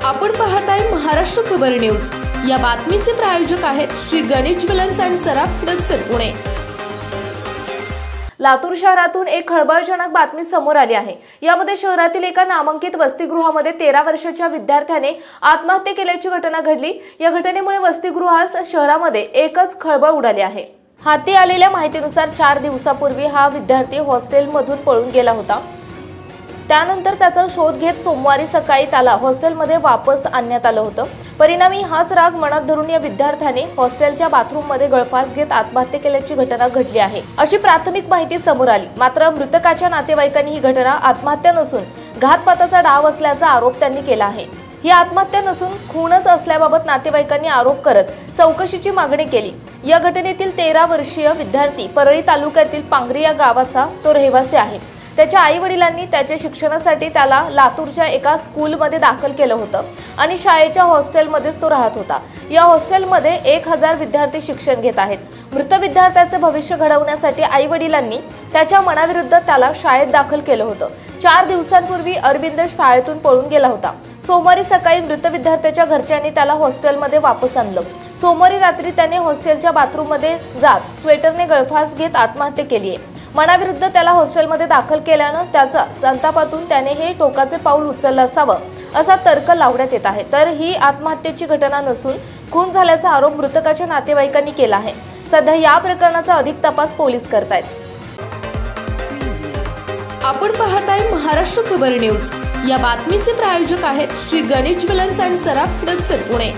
आपण पाहताय महाराष्ट्र खबर न्यूज। या बातमीचे प्रायोजक आहेत श्री गणेश ज्वेलर्स अँड सराफ दक्षिण पुणे। लातूर शहरातून एक खळबळजनक बातमी समोर आली आहे। यामध्ये शहरातील एका नामांकित वसतिगृहामध्ये 13 वर्षाच्या विद्यार्थ्याने आत्महत्या केल्याची घटना घडली। या घटनेमुळे वसतिगृहास शहरामध्ये एकच खळबळ उडाली आहे। हाती आलेल्या माहितीनुसार 4 दिवसापूर्वी हा विद्यार्थी हॉस्टेलमधून पळून गेला होता। त्यानंतर त्याचा शोध घेत सोमवारी सकाळी त्याला हॉस्टेलमध्ये वापस आणण्यात आलं होतं। परिणामी हाच राग मनात धरून या विद्यार्थ्याने हॉस्टेलच्या बाथरूममध्ये गळफास घेत आत्महत्या केल्याची घटना घडली आहे, अशी प्राथमिक माहिती समोर आली। मात्र मृतकाच्या नातेवाईकांनी ही घटना आत्महत्या नसून घातपाताचा डाव असल्याचा आरोप त्यांनी केला आहे। ही आत्महत्या नसून खूनच असल्याबाबत नातेवाईकांनी आरोप करत चौकशीची मागणी केली। या घटनेतील 13 वर्षीय विद्यार्थी परळी तालुक्यातील पांगरी या गावाचा तो रहिवासी आहे। त्याच्या आई-वडिलांनी त्याच्या शिक्षणासाठी त्याला लातूरच्या एका स्कूलमध्ये दाखल केलं होतं आणि शाळेच्या हॉस्टेलमध्येच तो राहत होता। या हॉस्टेलमध्ये 1000 विद्यार्थी शिक्षण घेत आहेत। मृत विद्यार्थ्याचे भविष्य घडवण्यासाठी आई-वडिलांनी त्याच्या मनाविरुद्ध त्याला शाळेत दाखल केलं होतं। 4 दिवसांपूर्वी अरविंद शाळेतून पळून गेला होता। सोमवारी सकाळी मृत विद्यार्थ्याच्या घरच्यांनी त्याला हॉस्टेलमध्ये वापस आणलं। सोमवारी रात्री त्याने हॉस्टेलच्या बाथरूममध्ये जात स्वेटरने गळफास घेत आत्महत्या केली आहे। मनाविरुद्ध त्याला हॉस्टेलमध्ये दाखल केल्यानं त्याचा संतापातून त्याने हे टोकाचे पाऊल उचललं असावं असा तर्क लावण्यात येत आहे। तर ही आत्महत्येची घटना नसून खून झाल्याचा आरोप मृतकाच्या नातेवाईकांनी केला आहे। सध्या या प्रकरणाचा अधिक तपास पोलीस करतायत। आपण पाहताय महाराष्ट्र खबर न्यूज। या बातमीचे प्रायोजक आहेत श्री गणेश ज्वेलर्स अँड सराफ दक्षिण पुणे।